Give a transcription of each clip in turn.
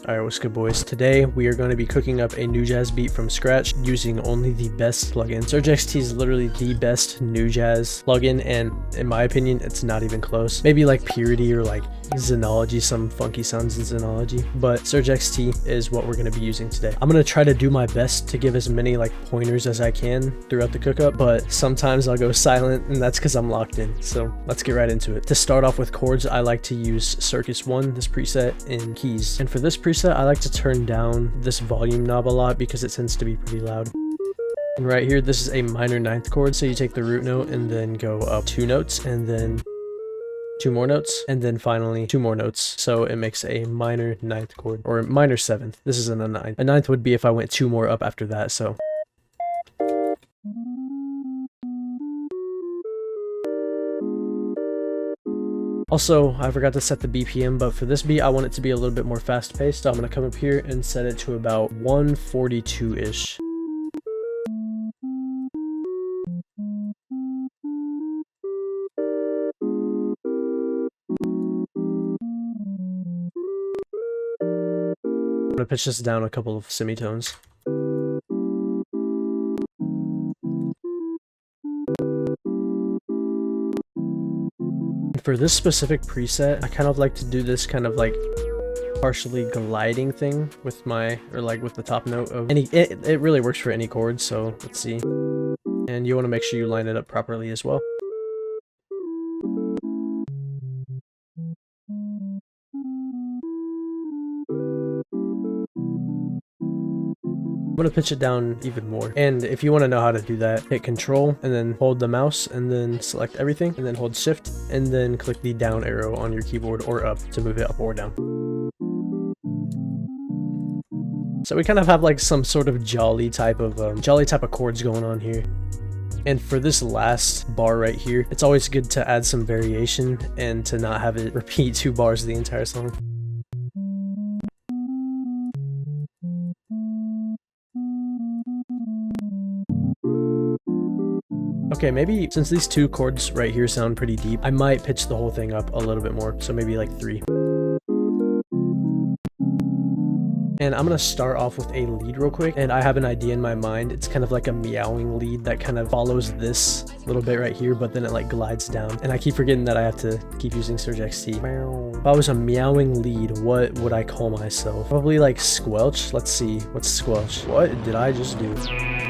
Alright, what's good, boys? Today we are going to be cooking up a new jazz beat from scratch using only the best plugin. Surge XT is literally the best new jazz plugin, and in my opinion, it's not even close. Maybe like Purity or like Xenology, some funky sounds in Xenology, but Surge XT is what we're going to be using today. I'm going to try to do my best to give as many like pointers as I can throughout the cookup, but sometimes I'll go silent, and that's because I'm locked in. So let's get right into it. To start off with chords, I like to use Circus 1, this preset, in keys. And for this preset, I like to turn down this volume knob a lot because it tends to be pretty loud. And right here, this is a minor ninth chord, so you take the root note and then go up 2 notes and then 2 more notes, and then finally 2 more notes, so it makes a minor ninth chord, or minor seventh. This isn't a ninth. A ninth would be if I went 2 more up after that, so. Also, I forgot to set the BPM, but for this beat, I want it to be a little bit more fast-paced, so I'm going to come up here and set it to about 142-ish. I'm going to pitch this down a couple of semitones. For this specific preset, I kind of like to do this kind of like partially gliding thing with my, or like with the top note of any, it really works for any chord, so let's see. And you want to make sure you line it up properly as well. I'm going to pitch it down even more, and if you want to know how to do that, hit Control and then hold the mouse and then select everything and then hold Shift and then click the down arrow on your keyboard or up to move it up or down. So we kind of have like some sort of jolly type of chords going on here. And for this last bar right here, it's always good to add some variation and to not have it repeat 2 bars the entire song. Okay, maybe since these 2 chords right here sound pretty deep, I might pitch the whole thing up a little bit more, so maybe like 3. And I'm gonna start off with a lead real quick, and I have an idea in my mind. It's kind of like a meowing lead that kind of follows this little bit right here, but then it like glides down. And I keep forgetting that I have to keep using Surge XT. If I was a meowing lead, what would I call myself? Probably like squelch. Let's see, what's squelch? What did I just do?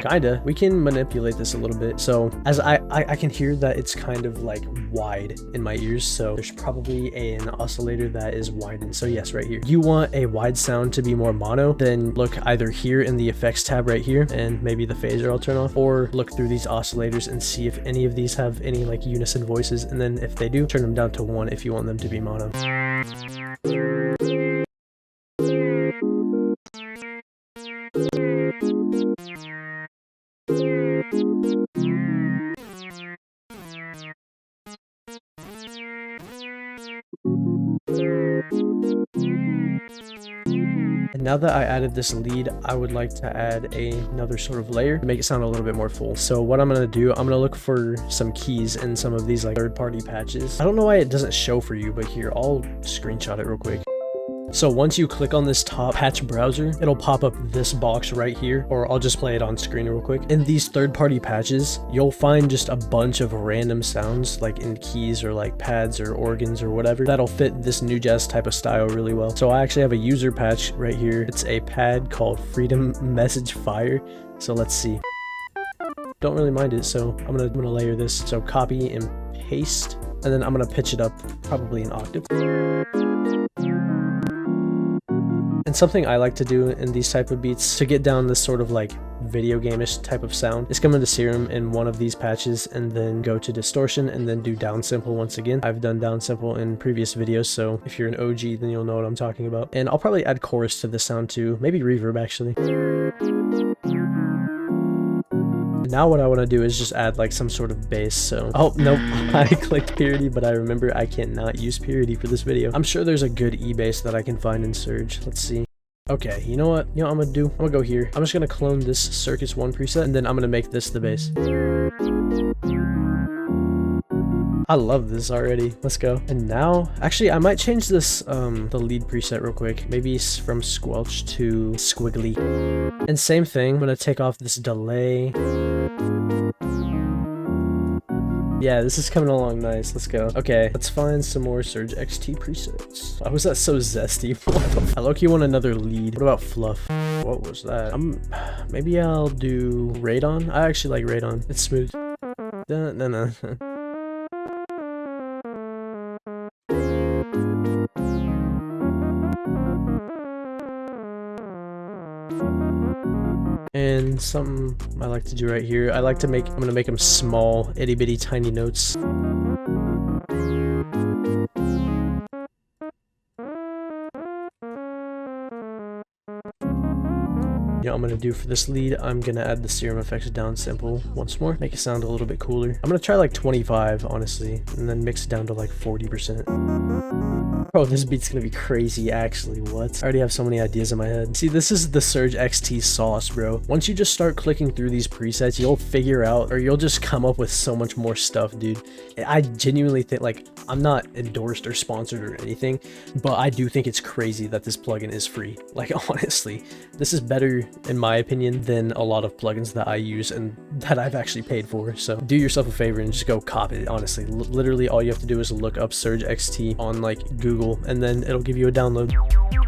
Kinda. We can manipulate this a little bit. So as I can hear that it's kind of like wide in my ears, so there's probably an oscillator that is widened. So yes, right here. You want a wide sound to be more mono, then look either here in the effects tab right here, and maybe the phaser I'll turn off, or look through these oscillators and see if any of these have any like unison voices, and then if they do, turn them down to 1 if you want them to be mono. And now that I added this lead, I would like to add another sort of layer to make it sound a little bit more full. So what I'm going to do, I'm going to look for some keys in some of these like third-party patches. I don't know why it doesn't show for you, but here, I'll screenshot it real quick. So once you click on this top patch browser, it'll pop up this box right here, or I'll just play it on screen real quick. In these third-party patches, you'll find just a bunch of random sounds like in keys or like pads or organs or whatever that'll fit this new jazz type of style really well. So I actually have a user patch right here. It's a pad called Freedom Message Fire. So let's see. Don't really mind it, so I'm gonna layer this. So copy and paste, and then I'm gonna pitch it up probably an octave. And something I like to do in these type of beats to get down this sort of like video game-ish type of sound is come into Serum in one of these patches and then go to distortion and then do down sample once again. I've done down sample in previous videos, so if you're an OG then you'll know what I'm talking about. And I'll probably add chorus to this sound too, maybe reverb actually. Now what I want to do is just add like some sort of bass. So oh nope, I clicked Purity, but I remember I cannot use Purity for this video. I'm sure there's a good E-bass that I can find in Surge. Let's see. Okay, you know what? You know what I'm gonna do? I'm gonna go here. I'm just gonna clone this Circus 1 preset, and then I'm gonna make this the bass. I love this already. Let's go. And now, actually, I might change this, the lead preset real quick. Maybe from squelch to squiggly. And same thing, I'm gonna take off this delay. Yeah, this is coming along nice. Let's go. Okay, let's find some more Surge XT presets. Why was that so zesty? I low-key want another lead. What about fluff? What was that? Maybe I'll do radon. I actually like radon. It's smooth. No. And something I like to do right here, I'm gonna make them small, itty bitty tiny notes. You know what I'm gonna do for this lead? I'm gonna add the Serum Effects down sample once more, make it sound a little bit cooler. I'm gonna try like 25, honestly, and then mix it down to like 40%. Bro, this beat's gonna be crazy, actually. What? I already have so many ideas in my head. See, this is the Surge XT sauce, bro. Once you just start clicking through these presets, you'll figure out, or you'll just come up with so much more stuff, dude. I genuinely think, like, I'm not endorsed or sponsored or anything, but I do think it's crazy that this plugin is free. Like, honestly, this is better, in my opinion, than a lot of plugins that I use and that I've actually paid for. So do yourself a favor and just go cop it, honestly. Literally, all you have to do is look up Surge XT on, like, Google, and then it'll give you a download.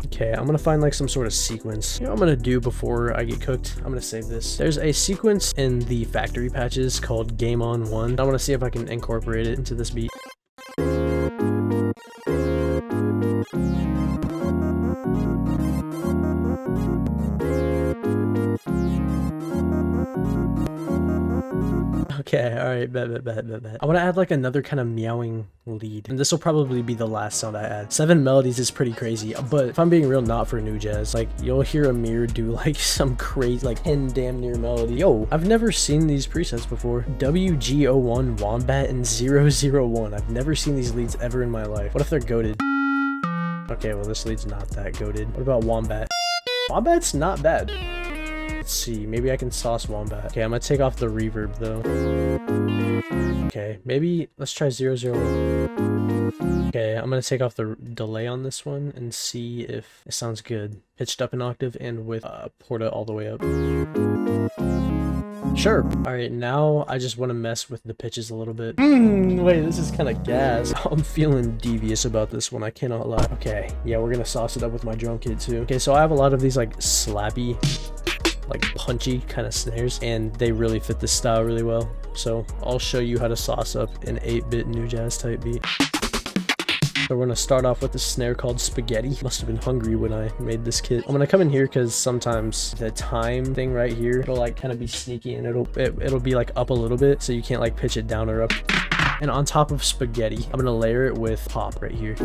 Okay, I'm gonna find like some sort of sequence. You know what I'm gonna do before I get cooked? I'm gonna save this. There's a sequence in the factory patches called Game On 1. I wanna see if I can incorporate it into this beat. Okay, alright, bet. I want to add like another kind of meowing lead, and this will probably be the last sound I add. 7 melodies is pretty crazy, but if I'm being real, not for new jazz. Like, you'll hear Amir do like some crazy, like 10 damn near melody. Yo, I've never seen these presets before. WG01, Wombat, and 001. I've never seen these leads ever in my life. What if they're goated? Okay, well, this lead's not that goated. What about Wombat? Wombat's not bad. Let's see, maybe I can sauce Wombat. Okay, I'm gonna take off the reverb though. Okay, maybe let's try 001. Okay, I'm gonna take off the delay on this one and see if it sounds good. Pitched up an octave and with Porta all the way up. Sure. Alright, now I just want to mess with the pitches a little bit. Wait, this is kind of gas. I'm feeling devious about this one, I cannot lie. Okay, yeah, we're gonna sauce it up with my drum kit too. Okay, so I have a lot of these like slappy, like punchy kind of snares, and they really fit this style really well. So I'll show you how to sauce up an 8-bit new jazz type beat. So we're gonna start off with a snare called Spaghetti. Must have been hungry when I made this kit. I'm gonna come in here because sometimes the time thing right here, it'll like kind of be sneaky, and it'll be like up a little bit, so you can't like pitch it down or up. And on top of Spaghetti, I'm gonna layer it with Pop right here.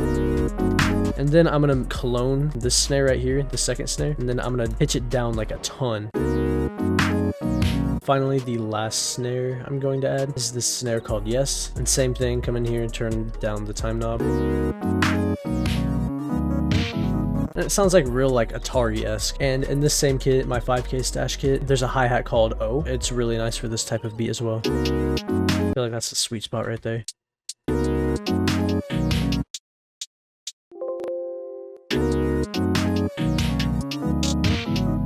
And then I'm gonna clone this snare right here, the second snare, and then I'm gonna pitch it down like a ton. Finally, the last snare I'm going to add is this snare called Yes. And same thing, come in here and turn down the time knob. And it sounds like real like Atari-esque. And in this same kit, my 5K stash kit, there's a hi-hat called O. It's really nice for this type of beat as well. I feel like that's the sweet spot right there.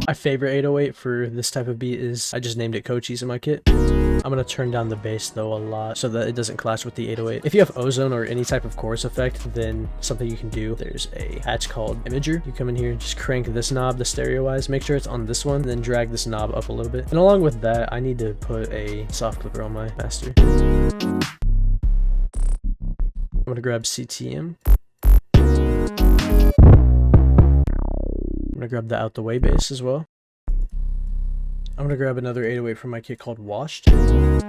My favorite 808 for this type of beat is, I just named it Cochise in my kit. I'm gonna turn down the bass though a lot so that it doesn't clash with the 808. If you have ozone or any type of chorus effect, then something you can do, there's a hatch called Imager. You come in here and just crank this knob, the stereo wise, make sure it's on this one, and then drag this knob up a little bit. And along with that, I need to put a soft clipper on my master. I'm gonna grab CTM. I'm gonna grab the out the way bass as well. I'm gonna grab another 808 from my kit called Washed. And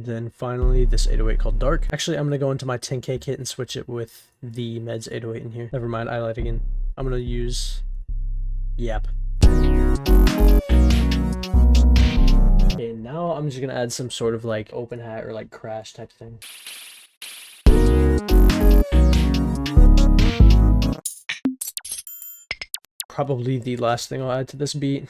then finally this 808 called Dark. Actually, I'm gonna go into my 10K kit and switch it with the Meds 808 in here. Never mind, I lied again. I'm gonna use Yap. Okay, now I'm just gonna add some sort of like open hat or like crash type thing. probably the last thing I'll add to this beat.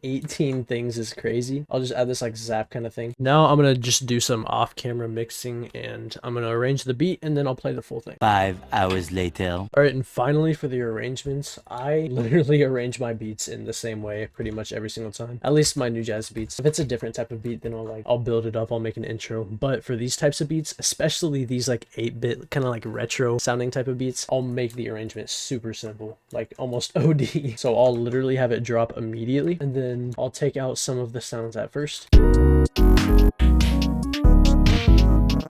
18 things is crazy. I'll just add this like zap kind of thing. Now I'm gonna just do some off-camera mixing, and I'm gonna arrange the beat, and then I'll play the full thing. 5 hours later. All right, and finally for the arrangements, I literally arrange my beats in the same way pretty much every single time. At least my new jazz beats. If it's a different type of beat, then I'll build it up, I'll make an intro. But for these types of beats, especially these like 8-bit kind of like retro sounding type of beats, I'll make the arrangement super simple, like almost OD. So I'll literally have it drop immediately, and then I'll take out some of the sounds at first.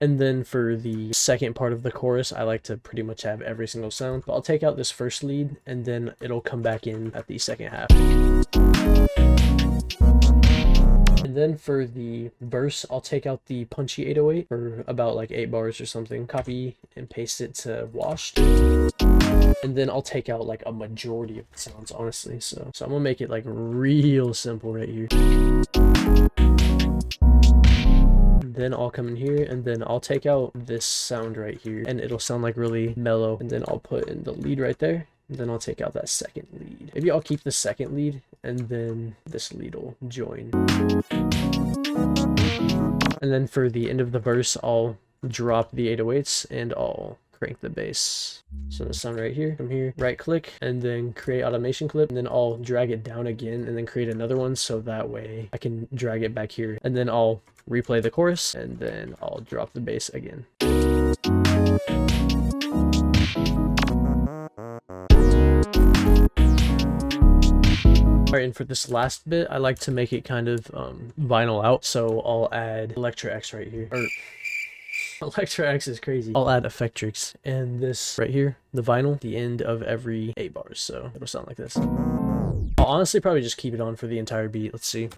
And then for the second part of the chorus, I like to pretty much have every single sound. But I'll take out this first lead, and then it'll come back in at the second half. And then for the verse, I'll take out the punchy 808 for about like 8 bars or something. Copy and paste it to washed. And then I'll take out like a majority of the sounds, honestly. So I'm gonna make it like real simple right here. Then I'll come in here, and then I'll take out this sound right here, and it'll sound like really mellow. And then I'll put in the lead right there. And then I'll take out that second lead. Maybe I'll keep the second lead, and then this lead will join. And then for the end of the verse, I'll drop the 808s, and I'll crank the bass. So the sound right here, from here, right click, and then create automation clip, and then I'll drag it down again, and then create another one, so that way I can drag it back here. And then I'll replay the chorus, and then I'll drop the bass again. Alright, and for this last bit, I like to make it kind of vinyl out, so I'll add Electra X right here. Or Electra X is crazy. I'll add Effectrix, and this right here, the vinyl, the end of every 8 bars, so it'll sound like this. I'll honestly probably just keep it on for the entire beat. Let's see.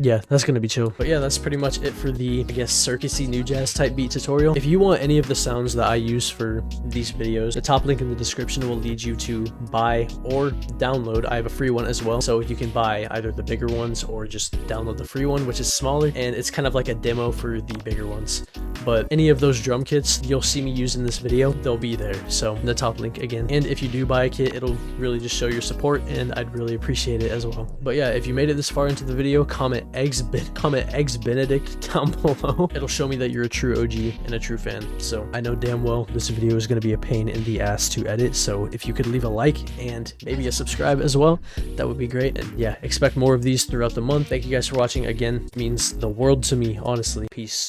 Yeah, that's gonna be chill. But yeah, that's pretty much it for the, I guess, circusy new jazz type beat tutorial. If you want any of the sounds that I use for these videos, the top link in the description will lead you to buy or download. I have a free one as well, so you can buy either the bigger ones or just download the free one, which is smaller, and it's kind of like a demo for the bigger ones. But any of those drum kits you'll see me use in this video, they'll be there, so the top link again. And if you do buy a kit, it'll really just show your support, and I'd really appreciate it as well. But yeah, if you made it this far into the video, comment Eggs Benedict down below. It'll show me that you're a true OG and a true fan. So I know damn well this video is going to be a pain in the ass to edit, so if you could leave a like and maybe a subscribe as well, that would be great. And yeah, expect more of these throughout the month. Thank you guys for watching again. It means the world to me, honestly. Peace.